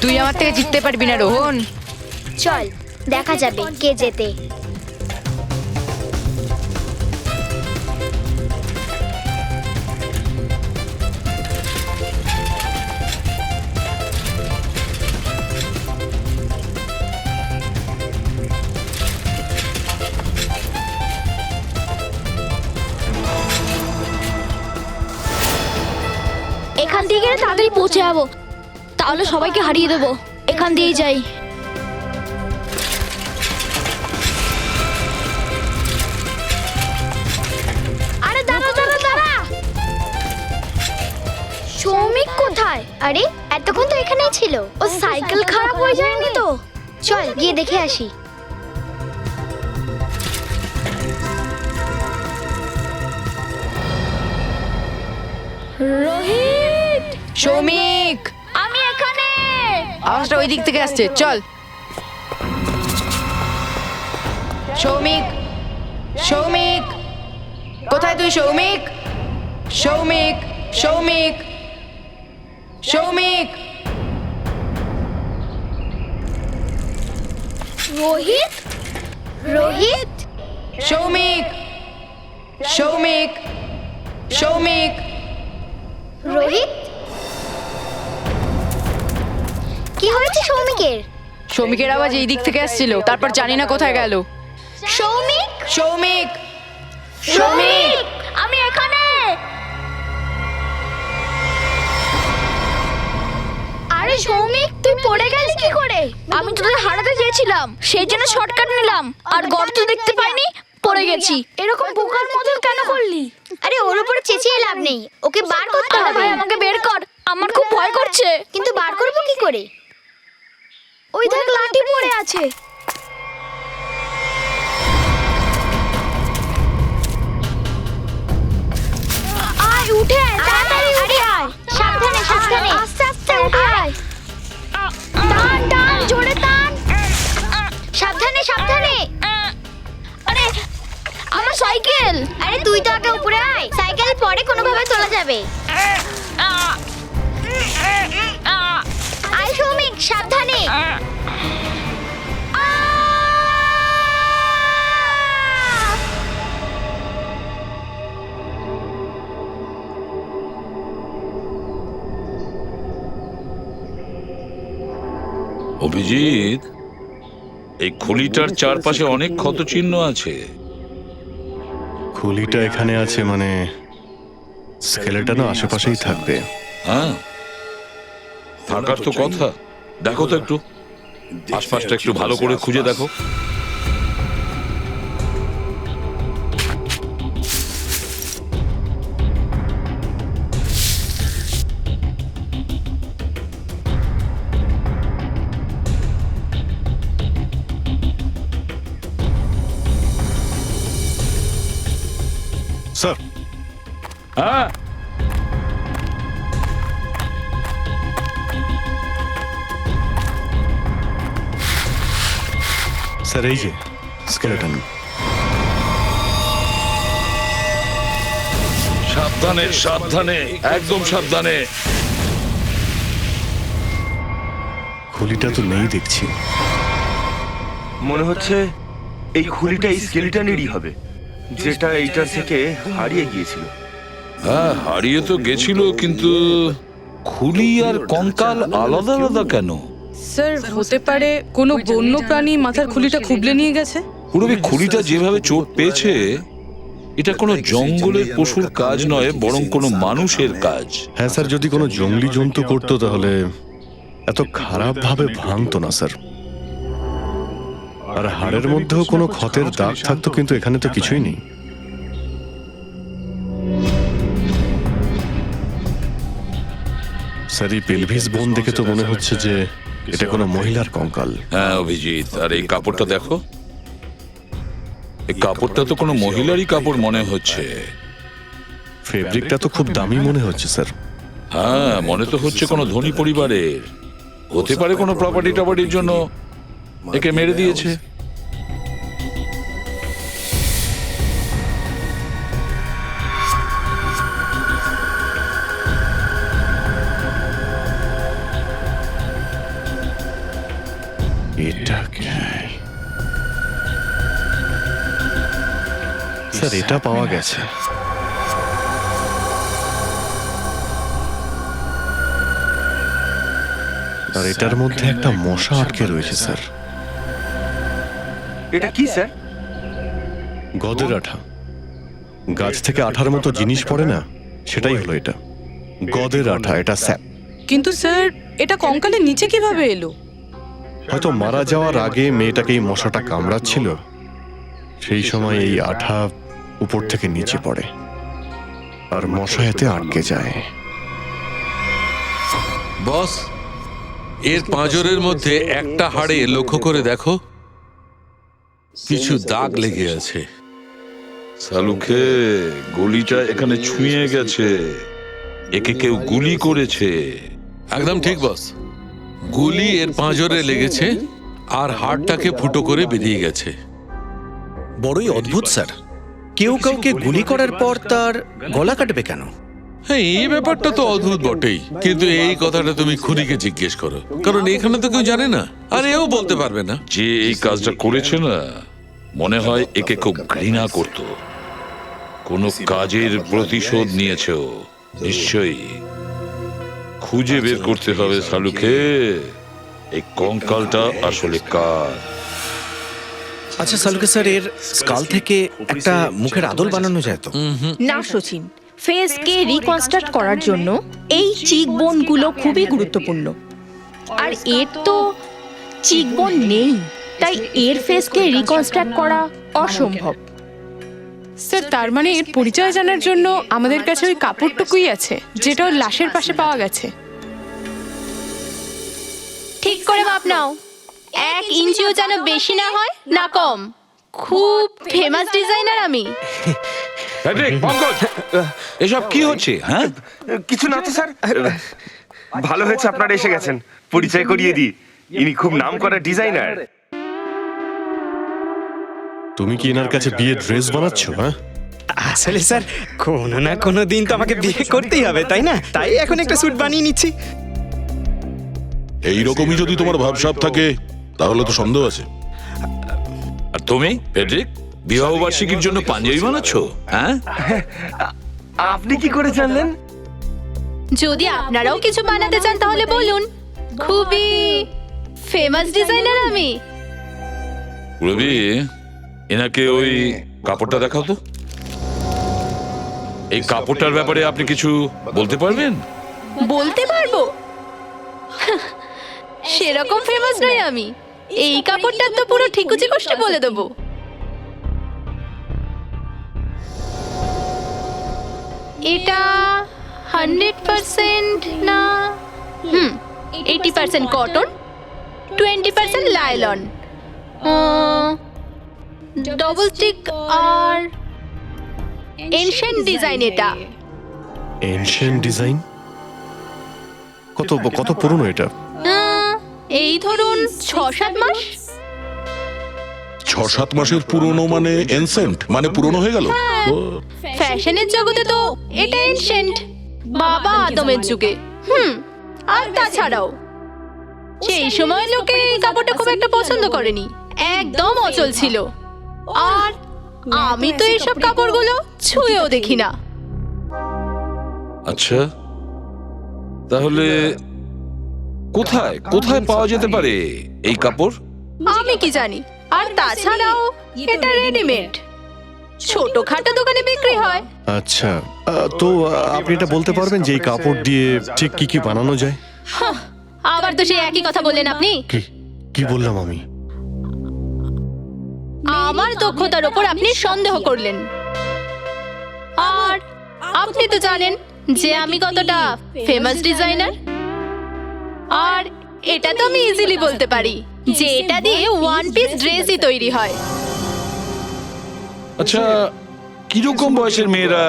তুই আমার থেকে জিততে পারবি না রোহন। চল দেখা যাবে কে জেতে। এখান থেকে গেলে তাড়াতাড়ি পৌঁছে যাবো, তাহলে সবাইকে হারিয়ে দেবো। এখান দিয়েই যাই। আরে দাঁড়া দাঁড়া দাঁড়া, সৌমিক কোথায়? আরে এতক্ষণ তো এখানেই ছিল। ও সাইকেল খারাপ হয়ে যায়নি তো? চল গিয়ে দেখে আসি। রোহিত, সৌমিক, আমি এখানে। আওয়াজটা ওই দিক থেকে আসছে, চল। সৌমিক, সৌমিক, কোথায় তুই? সৌমিক, সৌমিক, সৌমিক, সৌমিক। রোহিত, রোহিত, সৌমিক, সৌমিক, সৌমিক। রোহিত, কি হয়েছে সৌমিকের? সৌমিকের আওয়াজ এই দিক থেকে আসছিল, তারপর জানি না কোথায় গেল। সৌমিক, সৌমিক, সৌমিক, আমি এখানে। আরে সৌমিক তুই পড়ে গেলি কি করে? আমি তোদের হারাতে চেয়েছিলাম, সেই জন্য শর্টকাট নিলাম, আর গর্ত দেখতে পাইনি, পড়ে গেছি। এরকম বোকার মতন কেন করলি? আরে ওর উপরে চেঁচিয়ে লাভ নেই, ওকে বার করতে আরে হবে। ভাই আমাকে বের কর, আমার খুব ভয় করছে। কিন্তু বার করবো কি করে? ওই দেখ লাঠি পড়ে আছে। আয় উঠে আয়, তাড়াতাড়ি উঠে আয়। সাবধানে সাবধানে, আস্তে আস্তে উঠে আয়। টান টান, জোরে টান। সাবধানে সাবধানে। আরে আমার সাইকেল। আরে তুই তো আগে উপরে আয়, সাইকেল পরে কোনোভাবে তোলা যাবে। আয় সৌমিক, সাবধানে। অভিজিৎ, এই খুলিটার চারপাশে অনেক ক্ষত চিহ্ন আছে। খুলিটা এখানে আছে মানে স্কেলেটনও আশেপাশেই থাকবে। হ্যাঁ, থাকার তো কথা। দেখো তো একটু আশপাশটা একটু ভালো করে খুঁজে দেখো। স্যার, হ্যাঁ, স্যার এই যে স্কেলেটন। সাবধানে সাবধানে, একদম সাবধানে। খুলিটা তো নেই দেখছি। মনে হচ্ছে এই খুলিটা এই স্কেলিটনেরই হবে, যেটা এইটার থেকে হারিয়ে গিয়েছিল। হ্যাঁ, হারিয়ে তো গেছিল, কিন্তু খুলি আর কঙ্কাল আলাদা আলাদা কেন? স্যার হতে পারে কোনো বন্য প্রাণী মাথার খুলিটা খুবলে নিয়ে গেছে। পুরবি খুলিটা যেভাবে চোট পেয়েছে, এটা কোনো জঙ্গলের পশুর কাজ নয়, বরং কোনো মানুষের কাজ। হ্যাঁ স্যার, যদি কোনো জঙ্গলি জন্তু করতো তাহলে এত খারাপ ভাবে ভাঙতো না স্যার। আর হাড়ের মধ্যেও কোনো ক্ষতের দাগ থাকতো, কিন্তু এখানে তো কিছুই নেই। স্যার এই পেলভিস বোন দেখে তো মনে হচ্ছে যে এটা কোনো মহিলার কঙ্কাল। হ্যাঁ অভিজিৎ, আর এই কাপড়টা দেখো, এই কাপড়টা তো কোনো মহিলারই কাপড় মনে হচ্ছে। ফেব্রিকটা তো খুব দামি মনে হচ্ছে স্যার। হ্যাঁ, মনে তো হচ্ছে কোনো ধনী পরিবারের। হতে পারে কোনো প্রপার্টি টপার্টির জন্য একে মেরে দিয়েছে। স্যার এটা পাওয়া গেছে। আর এটার মধ্যে একটা মশা আটকে রয়েছে স্যার। এটা কি স্যার? গদের আঠা। গাছ থেকে আঠার মতো জিনিস পড়ে না, সেটাই হলো এটা গদের আঠা। এটা স্যাপ। কিন্তু স্যার এটা কঙ্কালের নিচে কিভাবে এলো? হয়তো মারা যাওয়ার আগে মেয়েটাকে এই মশাটা কামড়াচ্ছিল, সেই সময় এই আঠা উপর থেকে নিচে পড়ে আর মশা এতে আটকে যায়। বস, এর পাঁজরের মধ্যে একটা হাড়ে লক্ষ্য করে দেখো, কিছু দাগ লেগে আছে। সালুকে গুলিটা এখানে ছুঁয়ে গেছে, একে কেউ গুলি করেছে। একদম ঠিক বস, গুলি এর পাঁজরে লেগেছে আর হাড়টাকে ফুটো করে বেরিয়ে গেছে। বড়ই অদ্ভুত স্যার, কেউ কাউকে গুলি করার পর তার গলা কাটবে কেন? হ্যাঁ, এই ব্যাপারটা তো অদ্ভুত বটেই, কিন্তু এই কথাটা তুমি খুনিকে জিজ্ঞেস করো, কারণ এখানে তো কেউ জানে না, আর এও বলতে পারবে না। যে এই কাজটা করেছে না, মনে হয় একে খুব ঘৃণা করত, কোনো কাজের প্রতিশোধ নিয়েছে ও নিশ্চয়ই। খুঁজে বের করতে হবে সালুকে, এই কঙ্কালটা আসলে কার। আচ্ছা সালুকে স্যার, এর স্কাল থেকে একটা মুখের আদল বানানো যায় তো? না সচিন, ফেসকে রিকনস্ট্রাক্ট করার জন্য এই চিক বোনগুলো খুবই গুরুত্বপূর্ণ। আর এর তো চিক বোন নেই, তাই এর ফেসকে রিকনস্ট্রাক্ট করা অসম্ভব। স্যার তার মানে এর পরিচয় জানার জন্য আমাদের কাছে ওই কাপড়টুকুই আছে, যেটা ওর লাশের পাশে পাওয়া গেছে। ঠিক করে মাপ নাও, 1 ইঞ্চিও যেন বেশি না হয় না কম। খুব ফেমাস ডিজাইনার আমি। এসব কি হচ্ছে? হ্যাঁ, কিছু না তো স্যার। ভালো হয়েছে আপনারা এসে গেছেন, পরিচয় করিয়ে দিই, ইনি খুব নামকরা ডিজাইনার। তুমি কি এনার কাছে বিয়ে ড্রেস বানাচ্ছ? হ্যাঁ, আসলে স্যার কোনো না কোনো দিন তো আমাকে বিয়ে করতেই হবে, তাই না? তাই এখন একটা স্যুট বানিয়ে নিচ্ছি। এইরকমই যদি তোমার ভাবসাব থাকে তাহলে তো সন্দেহ আছে। আর তুমি ফেডরিক, বিবাহ বার্ষিকীর জন্য পাঞ্জাবি বানাচ্ছ? হ্যাঁ, আপনি কি করে জানলেন? যদি আপনারাও কিছু বানাতে চান তাহলে বলুন, খুবই ফেমাস ডিজাইনার আমি। রবি, এনাকে ওই কাপড়টা দেখাও তো। এই কাপড়টার ব্যাপারে আপনি কিছু বলতে পারবেন? বলতে পারবো? সেরকম ফেমাস নই আমি। এই কাপড়টার তো পুরো ঠিকুচি কষ্টে বলে দেবো। এটা 100% না, 80% কটন, 20% লাইলন, ডবল স্টিক আর এনশিয়েন্ট ডিজাইন। এটা এনশিয়েন্ট ডিজাইন? কত পুরনো এটা? এই ধরুন 6-7 মাস। 6-7 মাসের পুরনো মানে এনসেন্ট, মানে পুরনো হয়ে গেল। ফ্যাশনের জগতে তো এটা এনশিয়েন্ট, বাবা আদমের যুগে। আর তাছাড়াও সেই সময় লোকে এই কাপড়টা খুব একটা পছন্দ করেনি, একদম অচল ছিল। আর আমি তো এইসব কাপড়গুলো ছুঁয়েও দেখি না। আচ্ছা, তাহলে কোথায় কোথায় পাওয়া যেতে পারে এই কাপড়? আমি কি জানি। আর তাছাড়াও এটা রেডিমেড, ছোটখাটো দোকানে বিক্রি হয়। আচ্ছা, তো আপনি এটা বলতে পারবেন যে এই কাপড় দিয়ে ঠিক কি কি বানানো যায়? আবার তো সেই একই কথা বললেন আপনি। কি বললাম আমি? আমার দক্ষতার উপর আপনি সন্দেহ করলেন। আর আপনি তো জানেন যে আমি কতটা ফেমাস ডিজাইনার। আর এটা তো আমি ইজিলি বলতে পারি যে এটা দিয়ে 1 পিস ড্রেসই তৈরি হয়। আচ্ছা, কিরকম বয়সের মেয়েরা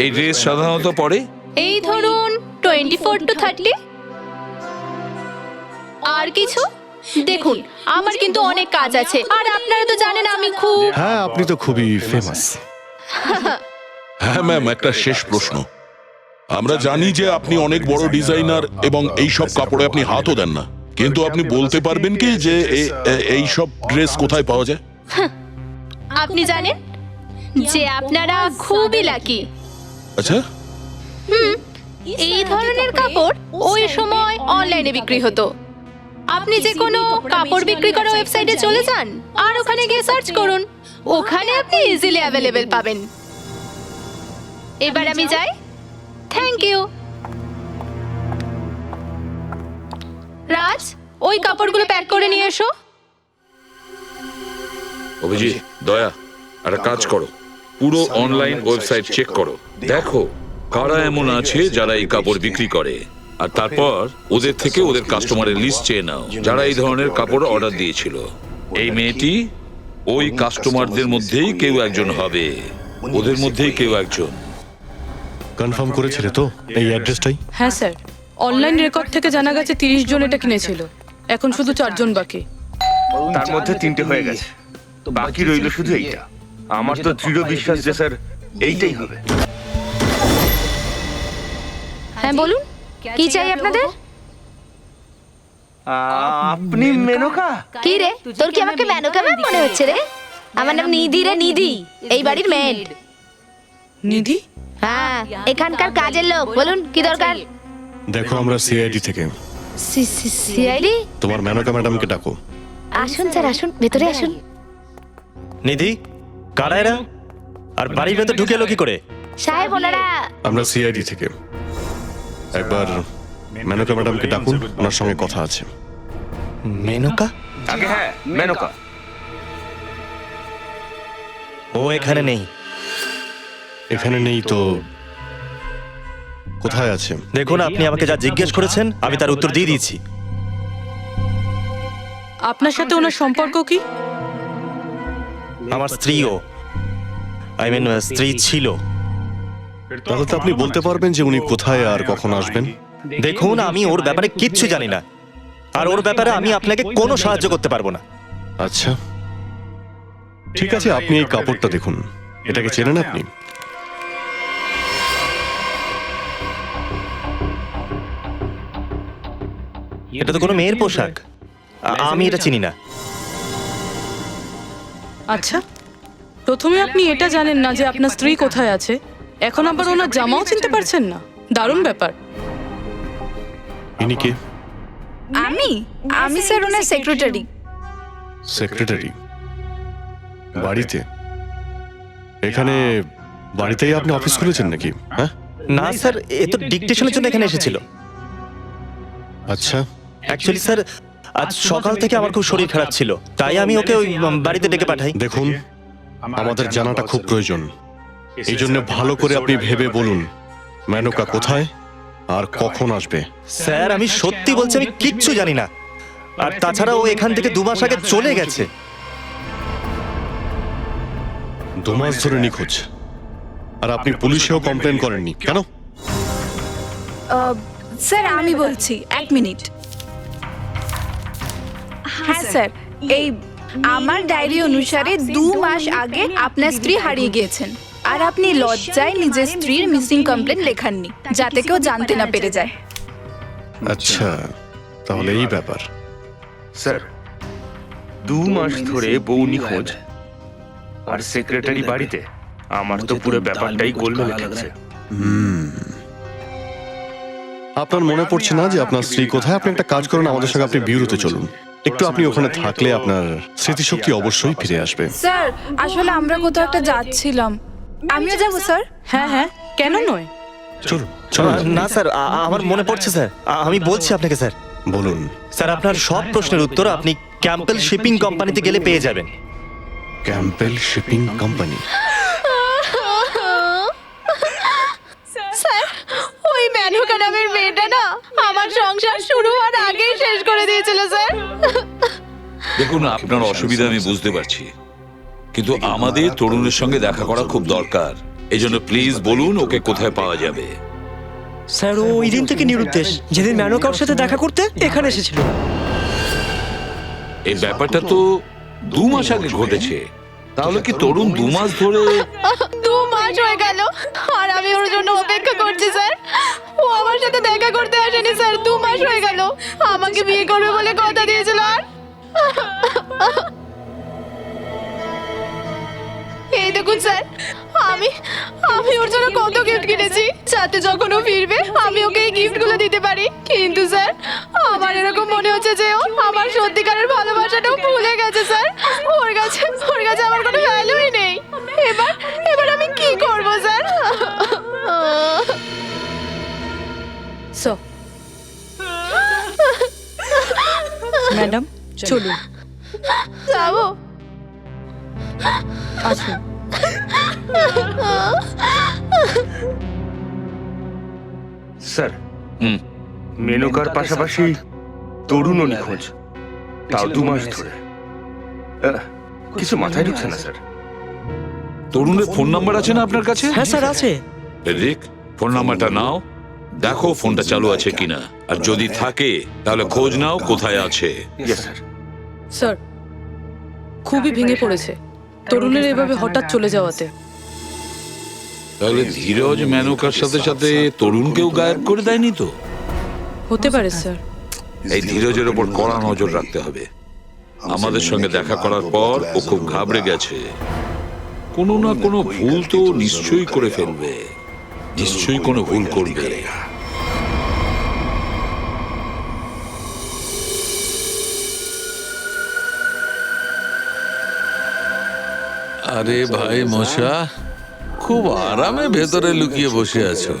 এই ড্রেস সাধারণত পরে? এই ধরুন 24 to 30। আর কিছু দেখুন, আমার কিন্তু অনেক কাজ আছে, আর আপনারা তো জানেন আমি খুব। হ্যাঁ, আপনি তো খুবই ফেমাস। হ্যাঁ ম্যাম, একটা শেষ প্রশ্ন। আমরা জানি যে আপনি অনেক বড় ডিজাইনার এবং এই সব কাপড়ে আপনি হাতও দেন না, কিন্তু আপনি বলতে পারবেন কি যে এই সব ড্রেস কোথায় পাওয়া যায়? আপনি জানেন যে আপনারা খুবই লাকি। আচ্ছা, এই ধরনের কাপড় ওই সময় অনলাইনে বিক্রি হতো। আপনি যে কোনো কাপড় বিক্রি করা ওয়েবসাইটে চলে যান আর ওখানে গিয়ে সার্চ করুন, ওখানে আপনি ইজিলি অ্যাভেলেবেল পাবেন। এবার আমি যাই, থ্যাংক ইউ। রাজ, ওই কাপড়গুলো প্যাক করে নিয়ে এসো। অভিজিৎ, দয়া, একটা কাজ করো, পুরো অনলাইন ওয়েবসাইট চেক করো, দেখো কারা এমন আছে যারা এই কাপড় বিক্রি করে, আর তারপর ওদের থেকে ওদের কাস্টমারের লিস্ট চেয়ে নাও যারা এই ধরনের কাপড় অর্ডার দিয়েছিল। এই মেয়েটি ওই কাস্টমারদের মধ্যেই কেউ একজন হবে, ওদের মধ্যেই কেউ একজন। কনফার্ম করেছিলে তো এই অ্যাড্রেসটাই? হ্যাঁ স্যার, অনলাইন রেকর্ড থেকে জানা গেছে 30 জন এটা কিনেছিল। এখন শুধু 4 জন বাকি। তার মধ্যে 3টে হয়ে গেছে, বাকি রইল শুধু এইটা। আমার তো দৃঢ় বিশ্বাস যে স্যার এইটাই হবে। হ্যাঁ বলুন, কি চাই আপনাদের? আপনি মেনকা? কি রে, তোর কি আমাকে মেনকা ম্যাম মনে হচ্ছে রে? আমার নাম নিধি রে, নিধি, এই বাড়ির মেড। নিধি? হ্যাঁ, এখানকার কাজের লোক। বলুন কি দরকার? দেখো, আমরা সিআইডি থেকে। সিআইডি? তোমার মেনকা ম্যাডামকে ডাকো। আসুন স্যার, আসুন, ভেতরে আসুন। নিধি, কারা এরা? আর বাড়ির ভেতর ঢুকে এলো কি করে? সাহেব, ওনারা আমরা সিআইডি থেকে। একবার মেনকা ম্যাডামকে ডাকুন, ওনার সঙ্গে কথা আছে। মেনকা? আগে হ্যাঁ, মেনকা। ও এখানে নেই। এখানে নেই তো কোথায় আছে? দেখুন, আপনি আমাকে যা জিজ্ঞেস করেছেন আমি তার উত্তর দিয়ে দিয়েছি। আপনার সাথে ওনার সম্পর্ক কি? আমার স্ত্রীও, স্ত্রী ছিল। তাহলে তো আপনি বলতে পারবেন যে উনি কোথায় আর কখন আসবেন? দেখুন, আমি ওর ব্যাপারে কিচ্ছু জানি না, আর ওর ব্যাপারে আমি আপনাকে কোনো সাহায্য করতে পারবো না। আচ্ছা, ঠিক আছে, আপনি এই কাপড়টা দেখুন। এটাকে চেনেন আপনি? এটা তো কোনো মেয়ের পোশাক, আমি এটা চিনি না। আচ্ছা, প্রথমে আপনি এটা জানেন না যে আপনার স্ত্রী কোথায় আছে, এখন আবার ওনার জামাও চিনতে পারছেন না? দারুণ ব্যাপার। ইনি কে? আমি স্যার ওনার সেক্রেটারি। সেক্রেটারি? বাড়িতে? এখানে বাড়িতেই আপনি অফিস খুলেছেন নাকি? হ্যাঁ না স্যার, এ তো ডিকটেশনের জন্য এখানে এসেছিল। আচ্ছা, অ্যাকচুয়ালি স্যার, আজ সকাল থেকে আমার খুব শরীর খারাপ ছিল, তাই আমি ওকে ওই বাড়িতে ডেকে পাঠাই। দেখুন, আমাদের জানাটা খুব প্রয়োজন। এই জন্য ভালো করে আপনি ভেবে বলুন মেনকা কোথায় আর কখন আসবে। স্যার, আমি সত্যি বলছি, আমি কিচ্ছু জানি না। আর তাছাড়া ও এখান থেকে 2 মাস আগে চলে গেছে। 2 মাস ধরে নিখোঁজ, আর আপনি পুলিশেও কমপ্লেন করেননি কেন? স্যার আমি বলছি, 1 মিনিট। হ্যাঁ স্যার, এই আমার ডায়েরি অনুসারে 2 মাস আগে আপনার স্ত্রী হারিয়ে গিয়েছেন, আর আপনি লজ্জায় নিজের স্ত্রীর মিসিং কমপ্লেন লেখাননি, যাতে কেউ জানতে না পেরে যায়। আচ্ছা, তাহলে এই ব্যাপার। স্যার, 2 মাস ধরে বউ নিখোঁজ আর সেক্রেটারি বাড়িতে। আমার তো পুরো ব্যাপারটাই গোলমেলে ঠেকছে। আপনার মনে পড়ছে না যে আপনার স্ত্রী কোথায়? আপনি একটা কাজ করুন, আমাদের সঙ্গে আপনি বিউরোতে চলুন। একটু আপনি ওখানে থাকলে আপনার স্মৃতিশক্তি অবশ্যই ফিরে আসবে। স্যার, আসলে আমরা কোথাও একটা যাচ্ছিলাম। আমিও যাবো স্যার। হ্যাঁ হ্যাঁ, কেন নয়, চলুন চলুন। না স্যার, আমার মনে পড়ছে স্যার, আমি বলছি আপনাকে স্যার। বলুন স্যার, আপনার সব প্রশ্নের উত্তর আপনি ক্যাম্পেল শিপিং কোম্পানিতে গেলে পেয়ে যাবেন। Campbell shipping company? স্যার, ওই মেনকা নামের মেয়েটা না আমার সংসার শুরু হওয়ার আগেই শেষ করে দিয়েছিল স্যার। দেখুন, আপনার অসুবিধা আমি বুঝতে পারছি, কিন্তু আমাদের তরুণের সঙ্গে দেখা করা খুব দরকার। এই জন্য প্লিজ বলুন ওকে কোথায় পাওয়া যাবে। স্যার, ও ওই দিন থেকে নিরুদ্দেশ, যেদিন মেনকার সাথে দেখা করতে এখানে এসেছিল। এই ব্যাপারটা তো 2 মাস আগে ঘটেছে, তাহলে কি তরুণ 2 মাস ধরে? 2 মাস হয়ে গেল আর আমি ওর জন্য অপেক্ষা করছি স্যার। ও আমার সাথে দেখা করতে আসেনি স্যার, 2 মাস হয়ে গেল। আমাকে বিয়ে করবে বলে কথা দিয়েছিল, আর এই দেখুন স্যার, আমি আমি ওর জন্য কত গিফট কিনেছি, যাতে যখন ও ফিরবে আমি ওকে এই গিফটগুলো দিতে পারি। কিন্তু স্যার, আমার এরকম মনে হচ্ছে যে ও আমার সত্যিকারের ভালোবাসাটাও ভুলে গেছে স্যার। ওর কাছে আমার কোনো ভ্যালুই নেই। এবার আমি কি করব স্যার? সো ম্যাডাম চলুন, যাবো। আসুন। স্যার, মেনকার পাশাপাশি তরুণও নিখোঁজ, তাও 2 মাস ধরে। কিছু মাথায় ঢুকছে না স্যার। তরুণের ফোন নাম্বার আছে না আপনার কাছে? হ্যাঁ স্যার আছে। রিক, ফোন নাম্বারটা নাও, দেখো ফোনটা চালু আছে কিনা, আর যদি থাকে তাহলে খোঁজ নাও কোথায় আছে। স্যার, খুবই ভেঙে পড়েছে তরুণের এভাবে হঠাৎ চলে যাওয়াতে। তাহলে ধীরজ মেনকার সাথে সাথে তরুণকেও গায়েব করে দেয়নি তো? হতে পারে স্যার। এই ধীরজের ওপর কড়া নজর রাখতে হবে। আমাদের সঙ্গে দেখা করার পর ও খুব ঘাবড়ে গেছে। কোনো না কোনো ভুল তো নিশ্চয়ই করে ফেলবে, নিশ্চয়ই কোনো ভুল করবে। আরে ভাই মশা, খুব আরামে ভেতরে লুকিয়ে বসে আছো।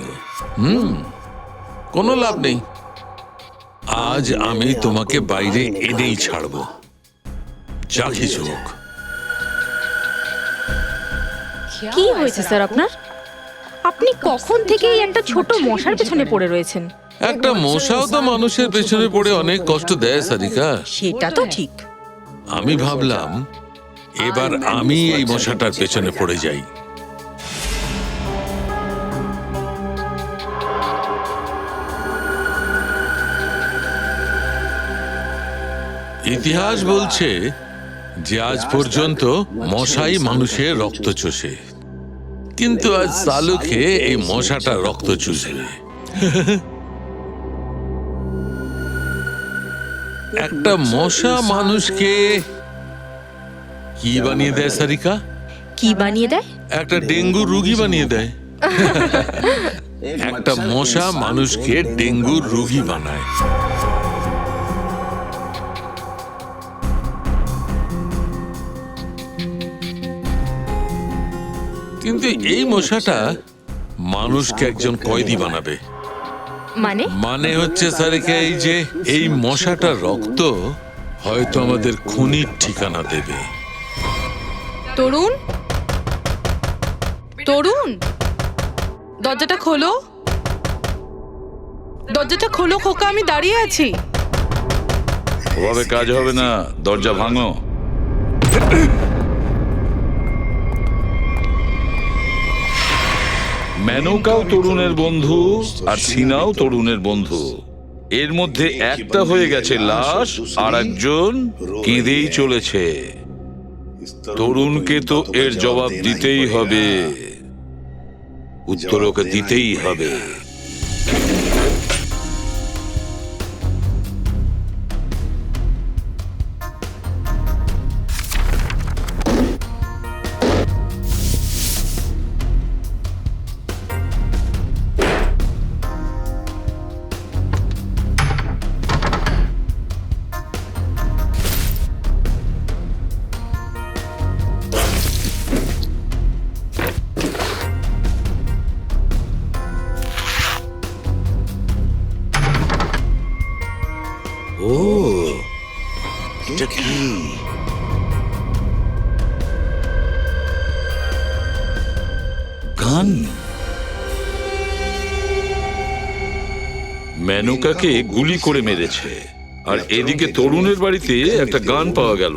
কোনো লাভ নেই, আজ আমি তোমাকে বাইরে এনেই ছাড়বো, যা কিছু হোক। কি হয়েছে স্যার আপনার? আপনি কখন থেকে এই একটা ছোট মশার পেছনে পড়ে রয়েছেন? একটা মশাও তো মানুষের পেছনে পড়ে অনেক কষ্ট দেয় সারিকা। সেটা তো ঠিক। আমি ভাবলাম এবার আমি এই মশাটার পেছনে পড়ে যাই। ইতিহাস বলছে যে আজ পর্যন্ত মশাই মানুষের রক্ত চষে, কিন্তু আজ সালুকে এই মশাটা রক্ত চুষবে। একটা মশা মানুষকে কি বানিয়ে দেয় সারিকা? কি বানিয়ে দেয়? একটা ডেঙ্গু রোগী বানিয়ে দেয়। একটা মশা মানুষকে ডেঙ্গু রোগী বানায়। কিন্তু এই মশাটা মানুষকে একজন কয়েদি বানাবে। মানে হচ্ছে সারিকা, এই যে এই মশাটার রক্ত হয়তো আমাদের খুনির ঠিকানা দেবে। তরুণ, তরুণ, দরজাটা খোলো, দরজাটা খোলো খোকা, আমি দাঁড়িয়ে আছি। ওভাবে কাজ হবে না, দরজা ভাঙো। মেনকাও তরুণের বন্ধু আর সিনাও তরুণের বন্ধু। এর মধ্যে একটা হয়ে গেছে লাশ, আর একজন কেঁদেই চলেছে। তরুণকে তো এর জবাব দিতেই হবে, উত্তর ওকে দিতেই হবে। ও, এটা কি? গান। মেনকাকে গুলি করে মেরেছে, আর এদিকে তরুণের বাড়িতে একটা গান পাওয়া গেল,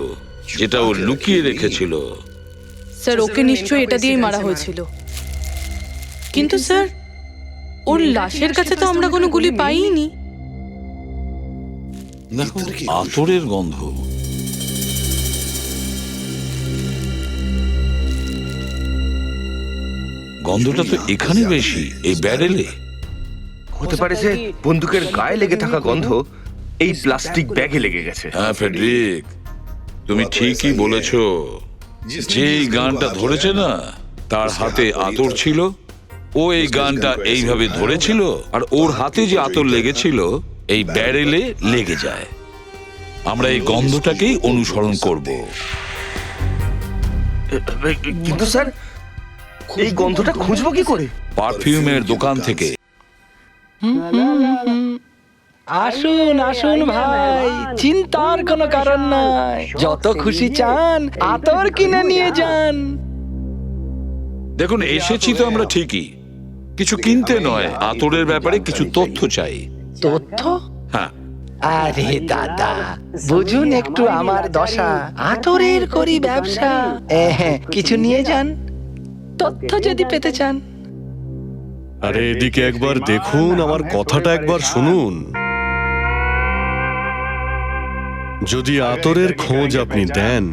যেটা ও লুকিয়ে রেখেছিল। স্যার, ওকে নিশ্চয়ই এটা দিয়েই মারা হয়েছিল। কিন্তু স্যার, ওর লাশের কাছে তো আমরা কোনো গুলি পাইনি। আতরের গন্ধ। গন্ধটা তো এখানে বেশি, এই ব্যারেলে। হতে পারে যে বন্দুকের গায়ে লেগে থাকা গন্ধ এই প্লাস্টিক ব্যাগে লেগে গেছে। হ্যাঁ ফেডরিক, তুমি ঠিকই বলেছো। যেই গানটা ধরেছে না তার হাতে আতর ছিল, ও এই গানটা এইভাবে ধরেছিল আর ওর হাতে যে আতর লেগেছিল এই ব্যারেলে লেগে যায়। আমরা এই গন্ধটাকেই অনুসরণ করব। কিন্তু স্যার এই গন্ধটা খুঁজবো কি করে? পারফিউমের দোকান থেকে। আসুন আসুন ভাই, চিন্তার কোনো কারণ নাই। যত খুশি চান আতর কিনে নিয়ে যান। দেখুন, এসেছি তো আমরা ঠিকই, কিছু কিনতে নয়, আতরের ব্যাপারে কিছু তথ্য চাই। তথ্য? হ্যাঁ। আরে দাদা, বুঝুন একটু আমার দশা, আতরের করি ব্যবসা। কিছু নিয়ে যান, তথ্য যদি পেতে চান। আরে এদিকে একবার দেখুন, আমার কথাটা একবার শুনুন। যদি আতরের খোঁজ আপনি দেন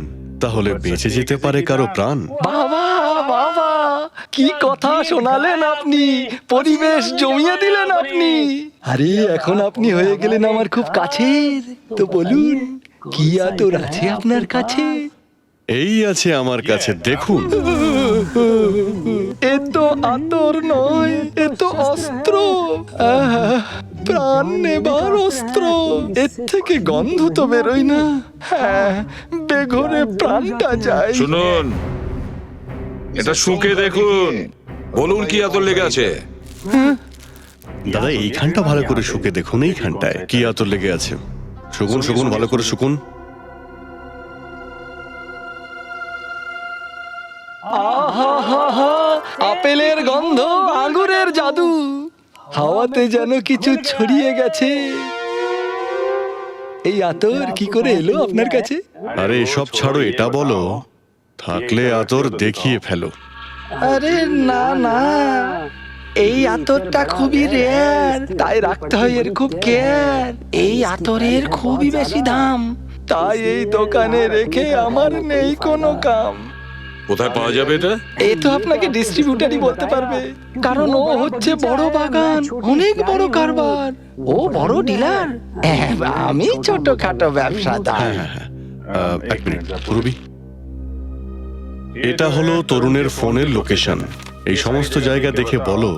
তাহলে বেঁচে যেতে পারে কারো প্রাণ। বাবা বাবা, কি কথা শোনালেন আপনি, পরিবেশ জমিয়ে দিলেন আপনি। আরে এখন আপনি হয়ে গেলেন আমার খুব কাছের। তো বলুন, কি আতর আছে আপনার কাছে? এই আছে আমার কাছে, দেখুন। এ তো আতর নয়, এ তো অস্ত্র। প্রাণ নেবার অস্ত্র। এর থেকে গন্ধ তো বেরোয় না। হ্যাঁ, বেঘরে প্রাণটা যায়। শুনুন, এটা শুকে দেখুন, বলুন কি আতর লেগে আছে। দাদা, এইখানটা ভালো করে শুকে দেখুন, এইখানটায় কি আতর লেগে আছে। শুকুন শুকুন, ভালো করে শুকুন। আহা, আপেলের গন্ধ, আঙ্গুরের জাদু, হাওয়াতে যেন কিছু ছড়িয়ে গেছে। এই আতর কি করে এলো আপনার কাছে? আরে এসব ছাড়ো, এটা বলো, থাকলে আতর দেখিয়ে ফেলো। আরে না না, এই আতরটা খুবই রেয়ার, তাই রাখতে হয় এর খুব কেয়ার। এই আতরের খুবই বেশি দাম, তাই এই দোকানে রেখে আমার নেই কোনো কাম। কোথায় পাওয়া যাবে এটা? এই তো আপনাকে ডিস্ট্রিবিউটারই বলতে পারবে, কারণ ও হচ্ছে বড় বাগান, অনেক বড় কারবার। ও বড় ডিলার, আমি ছোটখাটো ব্যবসাদার। এক মিনিট, রবি, এটা হলো তরুণের ফোনের লোকেশন। এই সমস্ত জায়গা দেখে বলো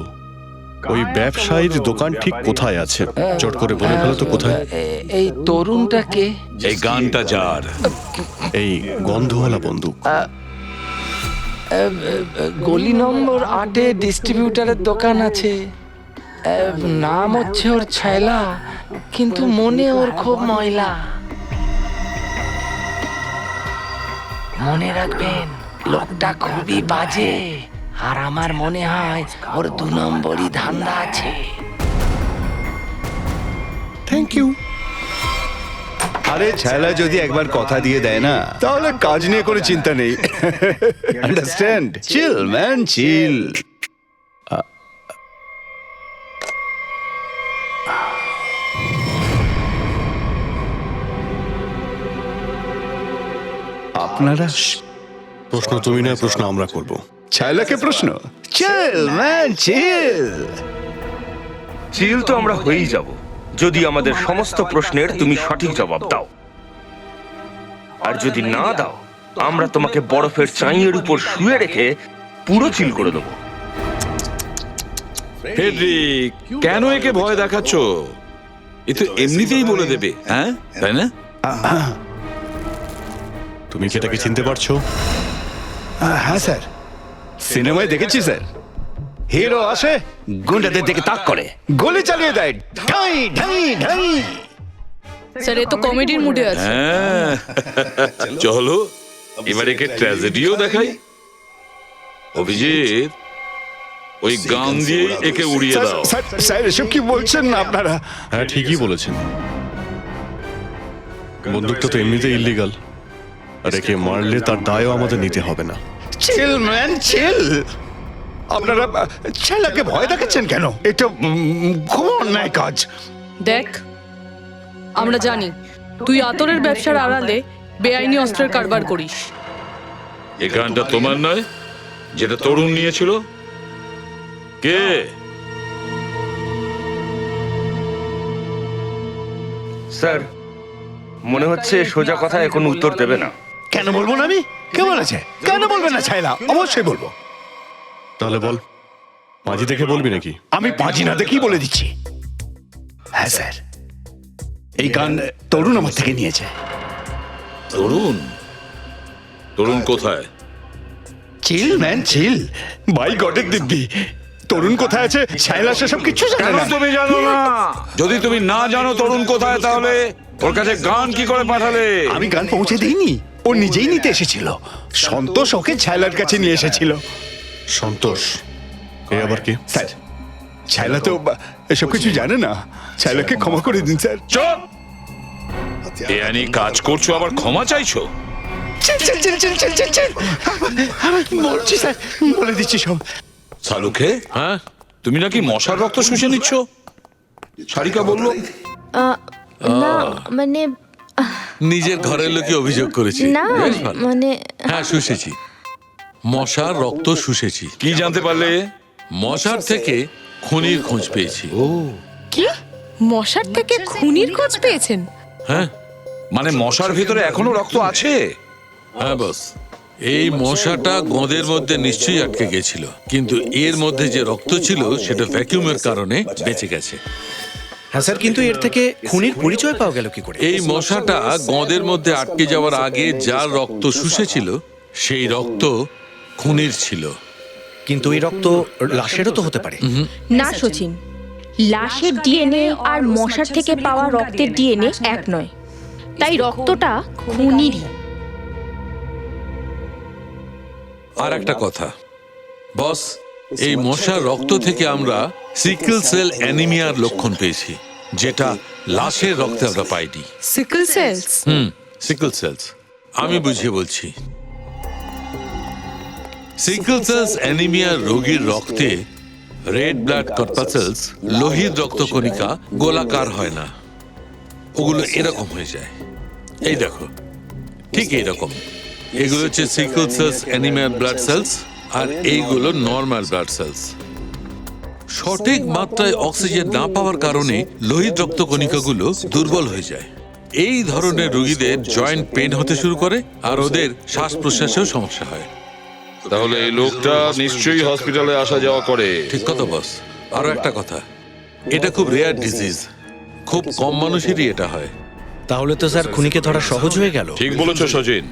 ওই ব্যবসায়ীর দোকান ঠিক কোথায় আছে। চট করে বলে ফেলো তো কোথায়। এই তরুণটাকে? এই গানটা যার, এই গন্ধওয়ালা বন্দুক। গলি নম্বর 8-এ ডিস্ট্রিবিউটারের দোকান আছে। নাম হচ্ছে ওর ছায়লা, কিন্তু মনে ওর খুব ময়লা। মনে রাখবেন, লোকটা খুবই বাজে, আর আমার মনে হয় ওর 2 নম্বরই ধান্দা আছে। Thank you. আরে ছায়লা যদি একবার কথা দিয়ে দেয় না, তাহলে কাজ নিয়ে কোনো চিন্তা নেই। আন্ডারস্ট্যান্ড? চিল ম্যান, চিল। আপনারা প্রশ্ন তুমি না, প্রশ্ন আমরা করব। ছায়লাকে প্রশ্ন? চিল ম্যান, চিল। চিল তো আমরা হয়েই যাব যদি আমাদের সমস্ত প্রশ্নের তুমি সঠিক জবাব দাও। আর যদি না দাও, আমরা তোমাকে বরফের চাইয়ের উপর শুয়ে রেখে পুরো চিল করে দেবো। ফেডরিক, কেন একে ভয় দেখাচ্ছ? এ তো এমনিতেই বলে দেবে, হ্যাঁ, তাই না? তুমি কি এটাকে চিনতে পারছো? হ্যাঁ স্যার, সিনেমায় দেখেছি স্যার। হিরো আসে, গুন্ডাদের দিকে তাক করে, গুলি চালিয়ে দেয়, ঢাই ঢাই ঢাই। স্যার, এ তো কমেডির মুডে আছে। হ্যাঁ, চলো এবার একে ট্র্যাজেডিও দেখাই। অভিজিৎ, ওই গান দিয়ে একে উড়িয়ে দাও। স্যার, এসব কি বলছেন না আপনারা? হ্যাঁ, ঠিকই বলেছেন। বন্দুকটা তো এমনিতেই ইল্লিগাল, আর একে মারলে তার দায়ও আমাদের নিতে হবে না। চিল ম্যান, চিল। আপনারা ছেলেকে ভয় দেখাচ্ছেন কেন? এটা খুব অন্যায় কাজ। দেখ, আমরা জানি তুই আতরের ব্যবসার আড়ালে বেআইনি অস্ত্রের কারবার করিস। এই গানটা তোমার নয়, যেটা তরুণ নিয়েছিল? কে? স্যার, মনে হচ্ছে সোজা কথা এখন উত্তর দেবে না। কেন বলবো না আমি? কেমন আছে? কেন বলবেন না ছাইলা? অবশ্যই বলবো। তাহলে বল, পাঁজি দেখে বলবি নাকি? আমি পাঁজি না দেখেই বলে দিচ্ছি। হ্যাঁ স্যার, এই গান তরুণ আমার থেকে নিয়েছে। তরুণ? তরুণ কোথায়? চিল ম্যান চিল। বাই গডের দিব্যি, তরুণ কোথায় আছে ছাইলা সেসব কিছু জানে কেন না। তুমি জানো না? যদি তুমি না জানো তরুণ কোথায়, তাহলে ওর কাছে গান কি করে পাঠালে? আমি গান পৌঁছে দিইনি, ও নিজেই নিতে এসেছিল। সন্তোষ ওকে ছাইলার কাছে নিয়ে এসেছিল। সন্তোষ? এ আবার কি? স্যার, ছাইলা তো এসব কিছু জানে না। ছাইলাকে ক্ষমা করে দিন স্যার। চুপ! এ আনি কাজ করছো আবার ক্ষমা চাইছো? চিল চিল চিল চিল চিল চিল চিল। আমি বলছি স্যার, বলে দিচ্ছি সব। সালুকে, হ্যাঁ, তুমি নাকি মশার রক্ত শুষে নিচ্ছ? সারিকা বললো। না মানে নিজের ঘরের লোকে অভিযোগ করেছি। না বেশ ভালো। মানে হ্যাঁ, শুষেছি, মশার রক্ত শুষেছি। কি জানতে পারলে? মশার থেকে খুনির খোঁজ পেয়েছি। কি? মশার থেকে খুনির খোঁজ পেয়েছেন? হ্যাঁ মানে মশার ভিতরে এখনো রক্ত আছে? হ্যাঁ বস, এই মশাটা গোঁদের মধ্যে নিশ্চয়ই আটকে গেছিল, কিন্তু এর মধ্যে যে রক্ত ছিল সেটা ভ্যাকুয়ামের কারণে বেঁচে গেছে। হ্যাঁ স্যার, কিন্তু এর থেকে খুনির পরিচয় পাওয়া গেল কি করে? এই মশাটা গোঁদের মধ্যে আটকে যাওয়ার আগে যার রক্ত শুষেছিল সেই রক্ত খুনির ছিল। কিন্তু এই রক্ত লাশেরও তো হতে পারে। না সচিন, লাশের ডিএনএ আর মশার থেকে পাওয়া রক্তের ডিএনএ এক নয়, তাই রক্তটা খুনিরই। আর একটা কথা বস, এই মশার রক্ত থেকে আমরা সিকেল সেল অ্যানিমিয়ার লক্ষণ পেয়েছি, যেটা লাশের রক্তে আমরা পাইনি। সিকল সেলস? সিকেল সেলস আমি বুঝিয়ে বলছি। সিকেল সেলস অ্যানিমিয়া রোগীর রক্তে রেড ব্লাড কর্পাসেলস, লোহিত রক্তকণিকা গোলাকার হয় না, ওগুলো এরকম হয়ে যায়। এই দেখো, ঠিক এইরকম। এগুলো হচ্ছে sickle cells anaemia blood cells, আর এইগুলো নর্মাল ব্লাড সেলস। সঠিক মাত্রায় অক্সিজেন না পাওয়ার কারণে লোহিত রক্তকণিকাগুলো দুর্বল হয়ে যায়। এই ধরনের রোগীদের জয়েন্ট পেন হতে শুরু করে, আর ওদের শ্বাস প্রশ্বাসেও সমস্যা হয়। তাহলে এই লোকটা নিশ্চয়ই হসপিটালে আসা যাওয়া করে। ঠিক কথা বস। আরো একটা কথা, এটা খুব রেয়ার ডিজিজ, খুব কম মানুষেরই এটা হয়। তাহলে তো স্যার খুনিকে ধরা সহজ হয়ে গেল। ঠিক বলেছো সচিন।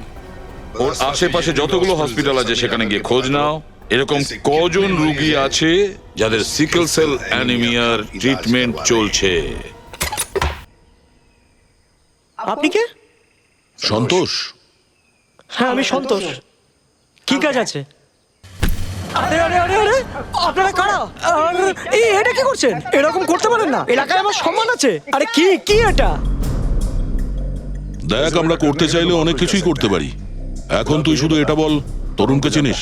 ওর আশেপাশে যতগুলো হসপিটাল আছে সেখানে গিয়ে খোঁজ নাও। এরকম কজন রোগী আছে যাদের সিকেল সেল অ্যানিমিয়ার ট্রিটমেন্ট চলছে? আপনি কে? সন্তোষ। হ্যাঁ, আমি সন্তোষ। কি কাজ আছে? আরে আরে আরে আরে, আপনারা কারা? এই এটা কি করছেন? এরকম করতে পারেন না, এলাকায় আমার সম্মান আছে। আরে কি কি এটা? দেখ, আমরা করতে চাইলে অনেক কিছুই করতে পারি। এখন তুই শুধু এটা বল, তরুণকে চিনিস?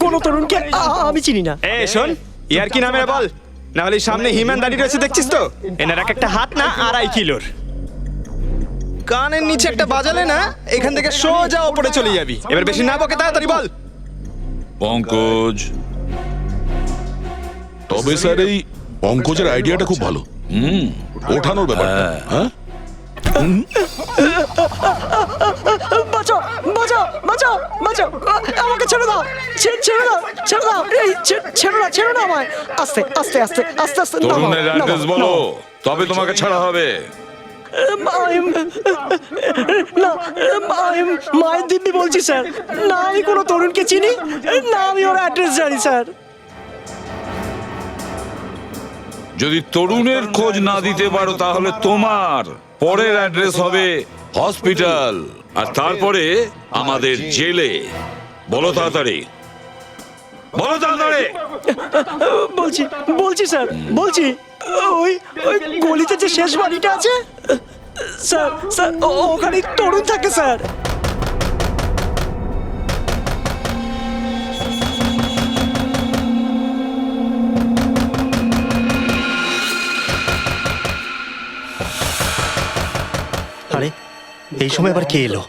কোন তরুণকে আমি চিনি না। এ শোন, ইয়ার কি নামে বল, না হলে সামনে হিমান দাঁড়িয়ে রয়েছে দেখছিস তো? এনার একটা হাত না 2.5 কিলোর। কানের নিচে একটা বাজালে না, এখান থেকে সোজা ওপরে চলে যাবি। এবার বেশি না বকে তাড়াতাড়ি বল। পঙ্কজ। তবে স্যার, এই পঙ্কজের আইডিয়াটা খুব ভালো। ওঠানোর ব্যাপারটা। হ্যাঁ, বাঁচাও বাঁচাও বাঁচাও বাঁচাও, আমাকে ছেড়ে দাও, ছেড়ে দাও, ছেড়ে দাও, এই ছেড়ে না আমায়। আস্তে আস্তে আস্তে আস্তে আস্তে তরুণের অ্যাড্রেস বলো, তবে তোমাকে ছাড়া হবে। মায়ের দিব্যি বলছি স্যার, না আমি কোনো তরুণকে চিনি না, আমি ওর অ্যাড্রেস জানি স্যার। যদি তরুণের খোঁজ না দিতে পারো তাহলে তোমার পরের অ্যাড্রেস হবে হসপিটাল, আর তারপরে আমাদের জেলে। বলো তাড়াতাড়ি, বলো তাড়াতাড়ি। বলছি স্যার, বলছি। ওই ওই গলিতে যে শেষ বাড়িটা আছে স্যার, স্যার ওখানে তরুণ থাকে স্যার। আরে এই সময় আবার কে এলো?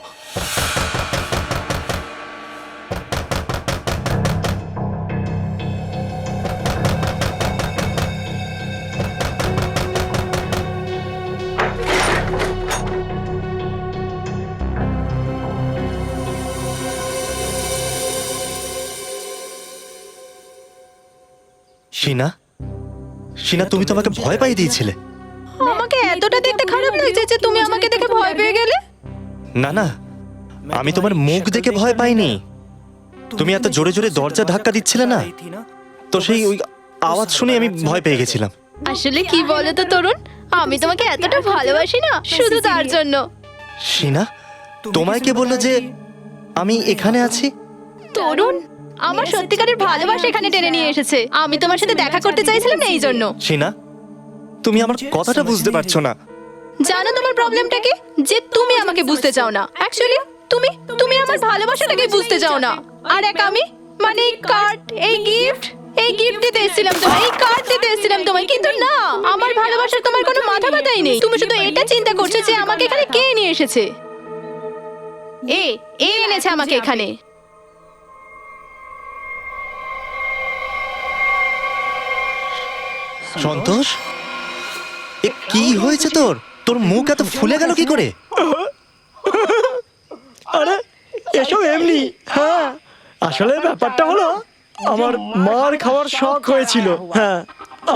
শিনা, শিনা, তুমি তো আমাকে ভয় পাইয়ে দিয়েছিলে। আমাকে এতটা দেখতে খারাপ লাগছে যে তুমি আমাকে দেখে ভয় পেয়ে গেলে? না না, আমি তোমার মুখ দেখে ভয় পাইনি। তুমি এত জোরে জোরে দরজা ধাক্কা দিচ্ছিলে না, তো সেই ওই আওয়াজ শুনে আমি ভয় পেয়ে গেছিলাম। আসলে কি বলো তো তরুণ, আমি তোমাকে এতটা ভালোবাসি না শুধু তার জন্য। শিনা, তোমায় কে বললো যে আমি এখানে আছি? তরুণ, আমার সত্যিকারের ভালোবাসা এখানে টেনে নিয়ে এসেছে। আমি তোমার সাথে দেখা করতে চাইছিলাম না এই জন্য। শিনা, তুমি আমার কথাটা বুঝতে পারছো না। জানো তোমার প্রবলেমটা কি? যে তুমি আমাকে বুঝতে চাও না। অ্যাকচুয়ালি তুমি তুমি আমার ভালোবাসাটাকে বুঝতে চাও না। আর এক আমি, মানে এই কার্ড, এই গিফট দিতে এসেছিলাম তোমায়, এই কার্ড দিতে এসেছিলাম তোমায়, কিন্তু না, আমার ভালোবাসার তোমার কোনো মাথা ব্যথাই নেই। তুমি শুধু এটা চিন্তা করছো যে আমাকে এখানে কে নিয়ে এসেছে। এ এনেছে আমাকে এখানে। সন্তোষ, এ কি হয়েছে তোর? তোর মুখ এত ফুলে গেল কি করে? আরে এসব এমনি। হ্যাঁ, আসলে ব্যাপারটা হলো আমার মার খাওয়ার শখ হয়েছিল। হ্যাঁ,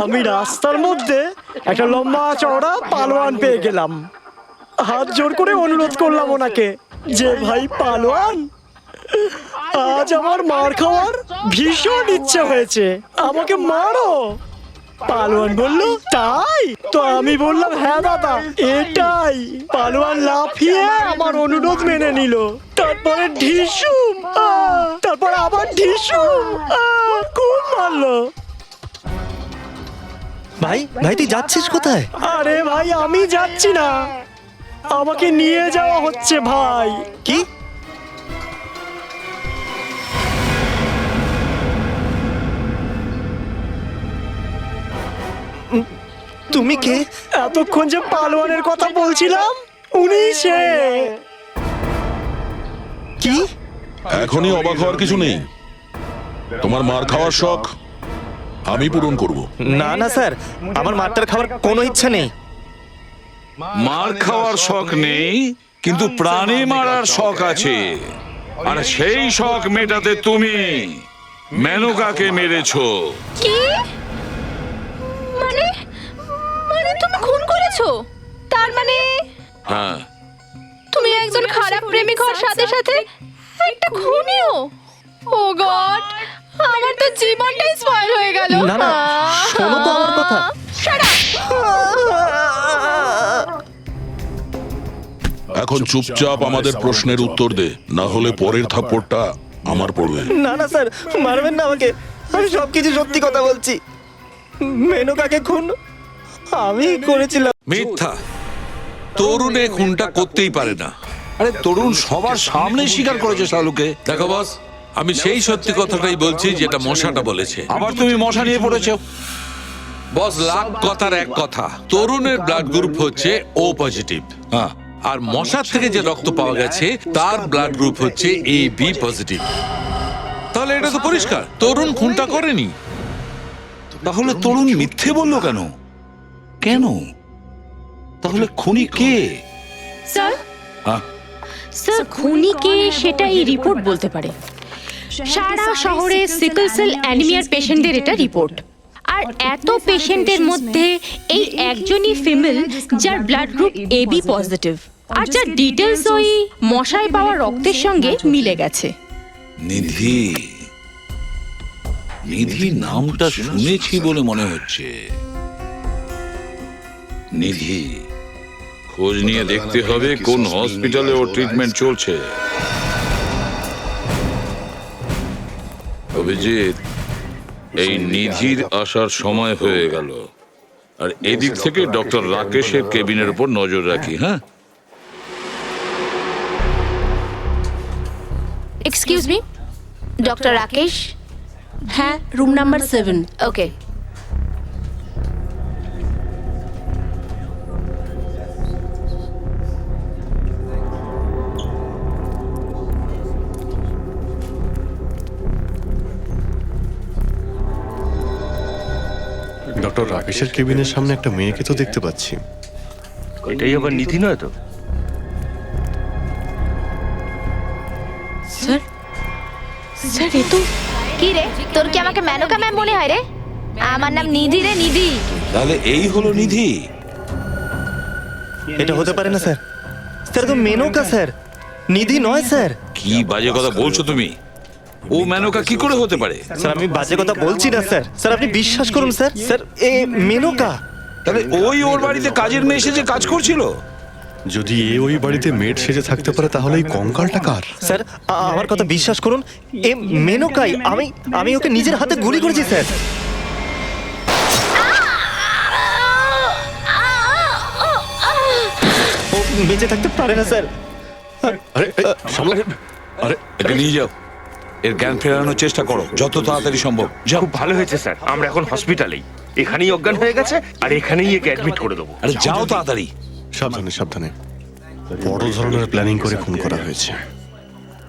আমি রাস্তার মধ্যে একটা লম্বা চওড়া পালোয়ান পেয়ে গেলাম। হাত জোর করে অনুরোধ করলাম ওনাকে যে ভাই পালোয়ান, আজ আমার মার খাওয়ার ভীষণ ইচ্ছে হয়েছে, আমাকে মারো। পালোয়ান বলল তাই তো, আমি বললাম হ্যাঁ দাদা এটাই। পালোয়ান লাফিয়ে আমার অনুরোধ মেনে নিল। তারপরে ঢিসুম, তারপর আবার ঢিসুম, খুব মারলো। ভাই ভাই, তুই যাচ্ছিস কোথায়? আরে ভাই, আমি যাচ্ছি না, আমাকে নিয়ে যাওয়া হচ্ছে ভাই। কি? তুমি কে? এতক্ষণ যে পালোয়ানের কথা বলছিলাম উনি সে। কি? এখনই অবাক হওয়ার কিছু নেই। তোমার মার খাওয়ার শখ আমি পূরণ করব। না না স্যার, আমার মারটার খাওয়ার কোনো ইচ্ছা নেই। মার খাওয়ার শখ নেই, কিন্তু প্রাণী মারার শখ আছে। আর সেই শখ মেটাতে তুমি মেনকাকে মেরেছো। কি? মানে মানে তুমি খুন করেছো? তার মানে হ্যাঁ, তুমি একজন খারাপ প্রেমিক হওয়ার সাথে সাথে একটা খুনিও। ও গড, আমার তো জীবনটাই স্পয়েল হয়ে গেল। না না, শোনো তো আমার কথা। Shut up! এখন চুপচাপ আমাদের প্রশ্নের উত্তর দে, না হলে পরের থাপ্পড়টা আমার পড়বে। না না স্যার, মারবেন না আমাকে, আমি সবকিছু সত্যি কথা বলছি। মেনকাকে খুন আমি করেছিলাম। মিথ্যা, তরুণে খুনটা করতেই পারে না। আরে তরুণ সবার সামনে স্বীকার করেছে শালুকে। দেখো বস, আমি সেই সত্যি কথাটাই বলছি যেটা মশাটা বলেছে। আবার তুমি মশা নিয়ে পড়েছো। বস, লাখ কথার এক কথা, তরুণের ব্লাড গ্রুপ হচ্ছে ও পজিটিভ। হ্যাঁ, আর মশার থেকে যে রক্ত পাওয়া গেছে তার ব্লাড গ্রুপ হচ্ছে এ বি পজিটিভ। তাহলে এটা তো পরিষ্কার, তরুণ খুনটা করেনি। তাহলে তরুণ মিথ্যে বললো কেন? কেন? তাহলে খুনি কে? স্যার, হ্যাঁ, স্যার খুনি কে সেটা এই রিপোর্ট বলতে পারে। সারা শহরে সিকল সেল অ্যানিমিয়ার পেশেন্টদের এটা রিপোর্ট। আর এত পেশেন্টের মধ্যে এই একজনই ফিমেল যার ব্লাড গ্রুপ এবি পজিটিভ, আর যার ডিটেলস ওই মশায় পাওয়া রক্তের সঙ্গে মিলে গেছে। নিধি। নিধি নামটা শুনেছি বলে মনে হচ্ছে। নিধি, খোঁজ নিয়ে দেখতে হবে কোন হসপিটালে ওর ট্রিটমেন্ট চলছে। অভিজিৎ, এই নিধির আসার সময় হয়ে গেল। আর এদিক থেকে ডক্টর রাকেশের কেবিনের উপর নজর রাখি। হ্যাঁ, এক্সকিউজ মি, ডক্টর রাকেশ? হ্যাঁ, রুম নাম্বার 7। ওকে। ডক্টর রাকেশের কেবিনের সামনে একটা মেয়েকে তো দেখতে পাচ্ছি। এটাই আবার নিধি নয় তো? স্যার, স্যার এ তো। কি রে, তোর কি আমাকে মেনকা ম্যাম মনে হয় রে? আমার নাম নিধি রে, নিধি। তাহলে এই হলো নিধি। এটা হতে পারে না স্যার। স্যার তো মেনকা স্যার, নিধি নয় স্যার। কি বাজে কথা বলছো তুমি? ও মেনকা কি করে হতে পারে? স্যার আমি বাজে কথা বলছি না স্যার। স্যার আপনি বিশ্বাস করুন স্যার। স্যার এ মেনকা। তাহলে ওই ওর বাড়িতে কাজের মেয়ে এসে যে কাজ করছিল? যদি এ ওই বাড়িতে মেড সেজে থাকতে পারে তাহলে এই কঙ্কালটা কার? স্যার আমার কথা বিশ্বাস করুন, এ মেনকাই। আমি ওকে নিজের হাতে গুলি করেছি স্যার। ও বেঁচে থাকতে পারে না স্যার। আরে আরে একে নিয়ে যাও, এর জ্ঞান ফেরানোর চেষ্টা করো যত তাড়াতাড়ি সম্ভব। যাও। খুব ভালো হয়েছে স্যার, আমরা এখন হসপিটালেই, এখানেই অজ্ঞান হয়ে গেছে আর এখানেই একে অ্যাডমিট করে দেবো। আরে যাও তাড়াতাড়ি। সাবধানে সাবধানে। বড় ধরনের প্ল্যানিং করে খুন করা হয়েছে।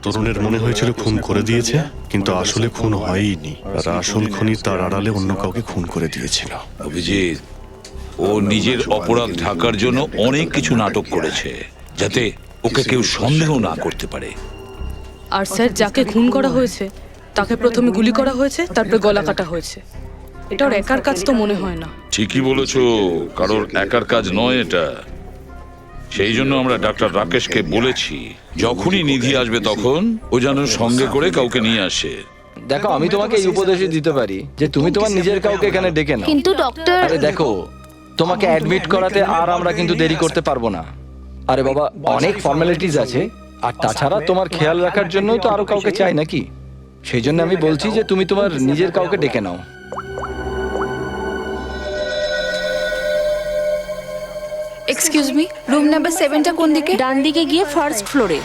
তরুণের মনে হয়েছিল খুন করে দিয়েছে, কিন্তু আসলে খুন হয়ইনি। আর আসল খুনি তার আড়ালে অন্য কাউকে খুন করে দিয়েছিল। অভিজিৎ, ও নিজের অপরাধ ঢাকার জন্য অনেক কিছু নাটক করেছে, যাতে ওকে কেউ সন্দেহ না করতে পারে। আর স্যার যাকে খুন করা হয়েছে তাকে প্রথমে গুলি করা হয়েছে, তারপরে গলা কাটা হয়েছে। এটা ওর একার কাজ তো মনে হয় না। ঠিকই বলেছো, কারোর একার কাজ নয় এটা। সেই জন্য আমরা ডাক্তার রাকেশকে বলেছি যখনই নিধি আসবে তখন ও যেন সঙ্গে করে কাউকে নিয়ে আসে। দেখো আমি তোমাকে এই উপদেশই দিতে পারি যে তুমি তোমার নিজের কাউকে এখানে ডেকে নাও। কিন্তু ডক্টর, আরে দেখো, তোমাকে অ্যাডমিট করাতে আর আমরা কিন্তু দেরি করতে পারবো না। আরে বাবা, অনেক ফর্মালিটিস আছে, আর তাছাড়া তোমার খেয়াল রাখার জন্যই তো আরো কাউকে চাই নাকি? সেই জন্য আমি বলছি যে তুমি তোমার নিজের কাউকে ডেকে নাও। এক্সকিউজ মি, রুম নাম্বার 7টা কোন দিকে? ডান দিকে গিয়ে ফার্স্ট ফ্লোরে।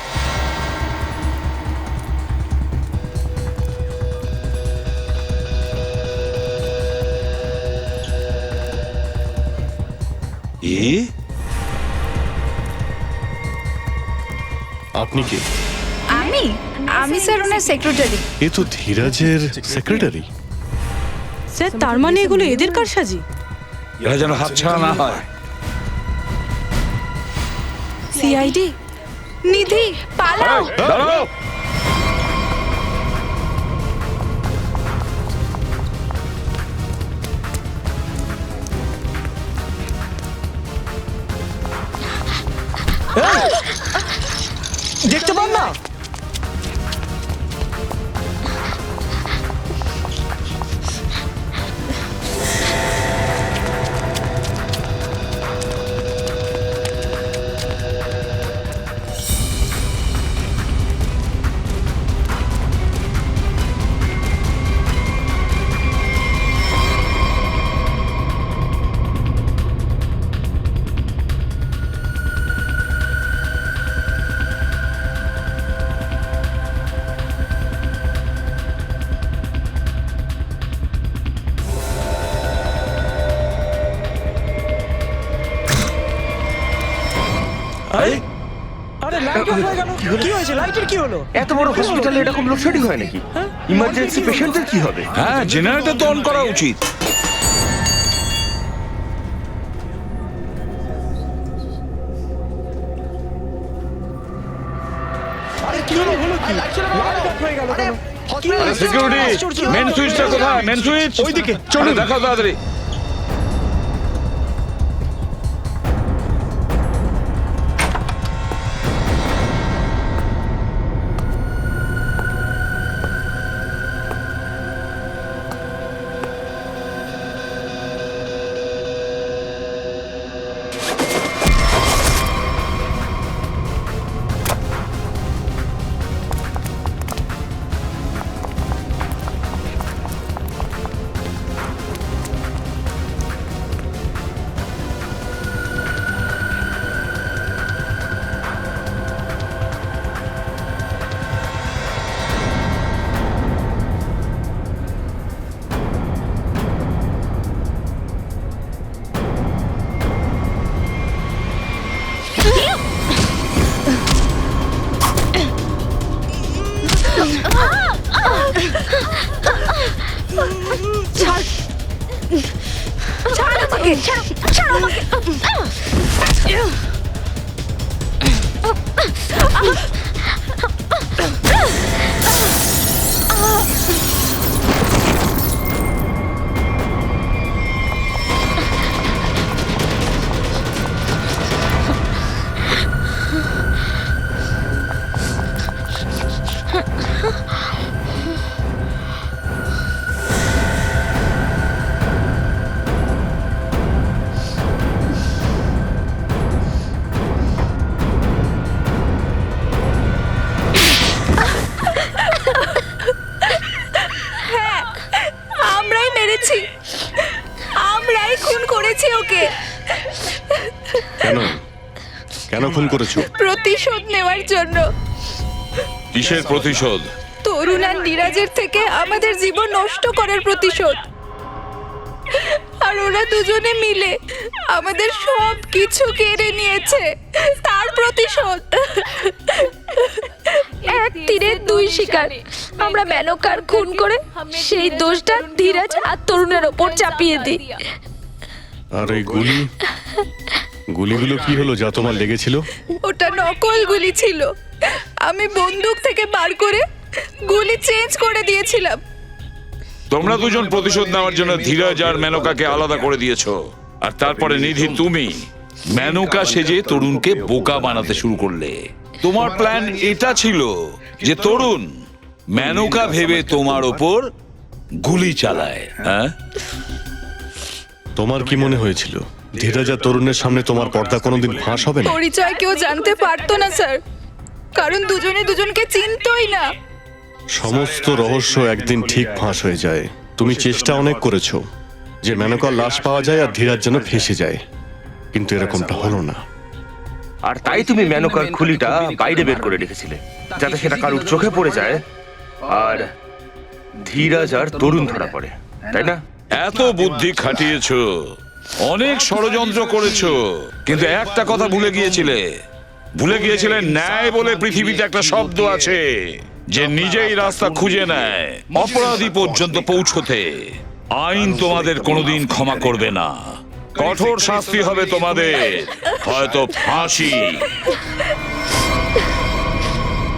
আপনি কি? আমি স্যার ওনার সেক্রেটারি। এ তো ধীরাজের সেক্রেটারি। স্যার তার মানে এগুলো এদের কারসাজি? এরা যেন হাতছাড়া না হয়। সিআইডি, নিধি পালাও। দাঁড়াও। দেখতে পান না? এত বড় হসপিটালে এরকম লোডশেডিং হয় নাকি? ইমার্জেন্সি পেশেন্টদের কি হবে? হ্যাঁ, জেনারেটর তো অন করা উচিত। সিকিউরিটি, মেন সুইচটা কোথায়? মেন সুইচ ওইদিকে, চলুন। দেখাও তাড়াতাড়ি। ছাড় আমাকে, ছাড়ো আমাকে। করেছি, আমরাই খুন করেছি ওকে। কেন কেন খুন করেছো? প্রতিশোধ নেওয়ার জন্য। কিসের প্রতিশোধ? তরুণ আর নীরাজের থেকে আমাদের জীবন নষ্ট করার প্রতিশোধ। আর ওরা দুজনে মিলে আমাদের সব কিছু কেড়ে নিয়েছে, তার প্রতিশোধ। এক তীরে দুই শিকার। আমরা মেনকার খুন করে সেই দোষটা ধীরাজ আর তরুণের ওপর চাপিয়ে দিই। আর এই গুলিগুলো কি হলো যা তোমার লেগেছিল? ওটা নকল গুলি ছিল, আমি বন্দুক থেকে বার করে গুলি চেঞ্জ করে দিয়েছিলাম। তোমরা দুজন প্রতিশোধ নেওয়ার জন্য ধীরজ আর মেনকাকে আলাদা করে দিয়েছো, আর তারপরে নিধি তুমি মেনকা সেজে তরুণকে বোকা বানাতে শুরু করলে। তোমার প্ল্যান এটা ছিল যে তরুণ মেনকা ভেবে তোমার ওপর গুলি চালায়। হ্যাঁ, তোমার কি মনে হয়েছিল ধীরাজ আর তরুণের সামনে তোমার পর্দা কোনোদিন ফাঁস হবে না? পরিচয় কেউ জানতে পারতো না স্যার, কারণ দুজনে দুজনকে চিনতই না। সমস্ত রহস্য একদিন ঠিক ফাঁস হয়ে যায়। তুমি চেষ্টা অনেক করেছো যে মেনকার লাশ পাওয়া যায় আর ধীরাজ যেন ফেঁসে যায়, কিন্তু এরকমটা হলো না। আর তাই তুমি মেনকার খুলিটা বাইরে বের করে রেখেছিলে, যাতে সেটা কারুর চোখে পড়ে যায় আর ধীরাজ আর তরুণ ধরা পড়ে, তাই না? এত বুদ্ধি খাটিয়েছো, অনেক ষড়যন্ত্র করেছো, কিন্তু একটা কথা ভুলে গিয়েছিলে ন্যায় বলে পৃথিবীতে একটা শব্দ আছে যে নিজেই রাস্তা খুঁজে নেয় অপরাধী পর্যন্ত পৌঁছতে। আইন তোমাদের কোনোদিন ক্ষমা করবে না, কঠোর শাস্তি হবে তোমাদের, হয়তো ফাঁসি।